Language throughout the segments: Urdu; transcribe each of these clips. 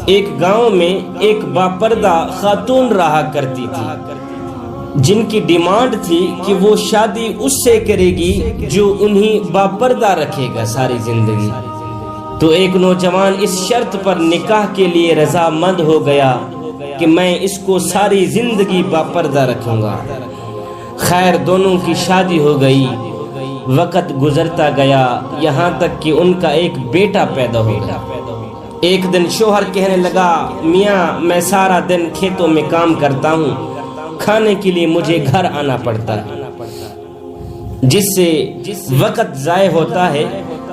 ایک گاؤں میں ایک باپردہ خاتون رہا کرتی تھی جن کی ڈیمانڈ تھی کہ وہ شادی اس سے کرے گی جو انہیں باپردہ رکھے گا ساری زندگی۔ تو ایک نوجوان اس شرط پر نکاح کے لیے رضامند ہو گیا کہ میں اس کو ساری زندگی باپردہ رکھوں گا۔ خیر دونوں کی شادی ہو گئی۔ وقت گزرتا گیا یہاں تک کہ ان کا ایک بیٹا پیدا ہو گیا۔ ایک دن شوہر کہنے لگا، میاں میں سارا دن کھیتوں میں کام کرتا ہوں، کھانے کے لیے مجھے گھر آنا پڑتا ہے، جس سے وقت ضائع ہوتا ہے،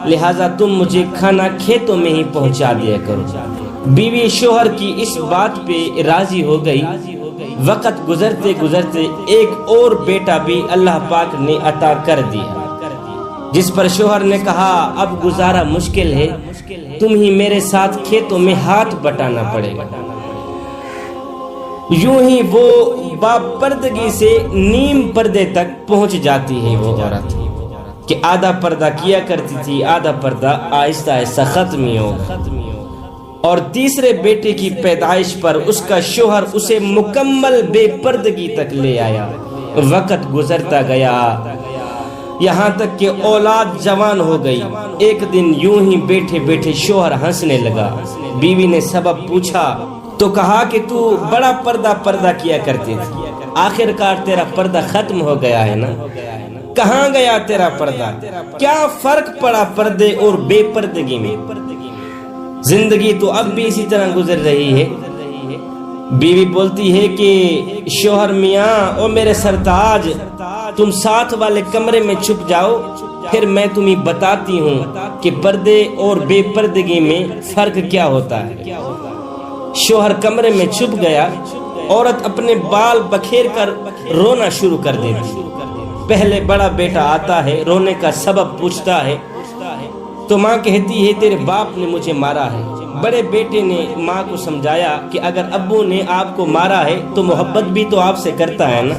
لہٰذا تم مجھے کھانا کھیتوں میں ہی پہنچا دیا کرو۔ بیوی شوہر کی اس بات پہ راضی ہو گئی۔ وقت گزرتے گزرتے ایک اور بیٹا بھی اللہ پاک نے عطا کر دیا، جس پر شوہر نے کہا اب گزارا مشکل ہے، تم ہی میرے ساتھ کھیتوں میں ہاتھ بٹانا پڑے گا۔ یوں ہی وہ باپردگی سے نیم پردے تک پہنچ جاتی ہے وہ عورت، کہ آدھا پردہ کیا کرتی تھی، آدھا پردہ آہستہ آہستہ ختم ہی ہوگا۔ اور تیسرے بیٹے کی پیدائش پر اس کا شوہر اسے مکمل بے پردگی تک لے آیا۔ وقت گزرتا گیا یہاں تک کہ اولاد جوان ہو گئی۔ ایک دن یوں ہی بیٹھے بیٹھے شوہر ہنسنے لگا۔ بیوی نے سبب پوچھا تو کہا کہ تو بڑا پردہ کیا کرتی تھی، آخر کار تیرا پردہ ختم ہو گیا ہے نا؟ کہاں گیا تیرا پردہ؟ کیا فرق پڑا پردے اور بے پردگی میں؟ زندگی تو اب بھی اسی طرح گزر رہی ہے۔ بیوی بولتی ہے کہ شوہر میاں او میرے سرتاج، تم ساتھ والے کمرے میں چھپ جاؤ، پھر میں تمہیں بتاتی ہوں کہ پردے اور بے پردگی میں فرق کیا ہوتا ہے۔ شوہر کمرے میں چھپ گیا۔ عورت اپنے بال بکھیر کر رونا شروع کر دیتی۔ پہلے بڑا بیٹا آتا ہے، رونے کا سبب پوچھتا ہے تو ماں کہتی ہے تیرے باپ نے مجھے مارا ہے۔ بڑے بیٹے نے ماں کو سمجھایا کہ اگر ابو نے آپ کو مارا ہے تو محبت بھی تو آپ سے کرتا ہے نا،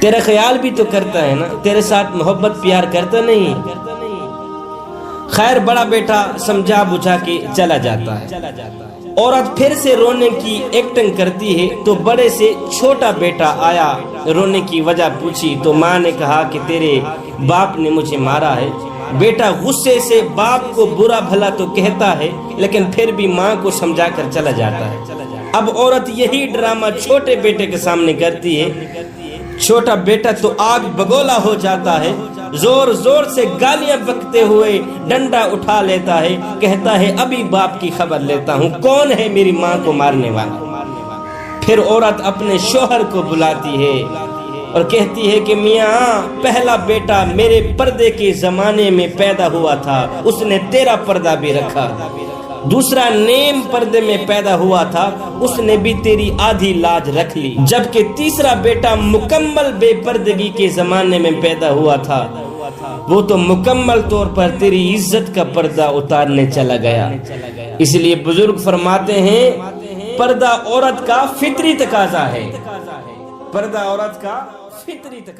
تیرا خیال بھی تو کرتا ہے نا، تیرے ساتھ محبت پیار کرتا نہیں۔ خیر بڑا بیٹا سمجھا بجھا کے چلا جاتا ہے۔ عورت پھر سے رونے کی ایکٹنگ کرتی ہے تو بڑے سے چھوٹا بیٹا آیا، رونے کی وجہ پوچھی تو ماں نے کہا کہ تیرے باپ نے مجھے مارا ہے۔ بیٹا غصے سے باپ کو برا بھلا تو کہتا ہے لیکن پھر بھی ماں کو سمجھا کر چلا جاتا ہے۔ اب عورت یہی ڈرامہ چھوٹے بیٹے کے سامنے کرتی ہے۔ چھوٹا بیٹا تو آگ بگولا ہو جاتا ہے، زور زور سے گالیاں بکتے ہوئے ڈنڈا اٹھا لیتا ہے، کہتا ہے ابھی باپ کی خبر لیتا ہوں، کون ہے میری ماں کو مارنے والا۔ پھر عورت اپنے شوہر کو بلاتی ہے اور کہتی ہے کہ میاں پہلا بیٹا میرے پردے کے زمانے میں پیدا ہوا تھا، اس نے تیرا پردہ بھی رکھا۔ دوسرا نیم پردے میں پیدا ہوا تھا، اس نے بھی تیری آدھی لاج رکھ لی، جبکہ تیسرا بیٹا مکمل بے پردگی کے زمانے میں پیدا ہوا تھا، وہ تو مکمل طور پر تیری عزت کا پردہ اتارنے چلا گیا۔ اس لیے بزرگ فرماتے ہیں پردہ عورت کا فطری تقاضا ہے، پردہ عورت کا فطری تقاضا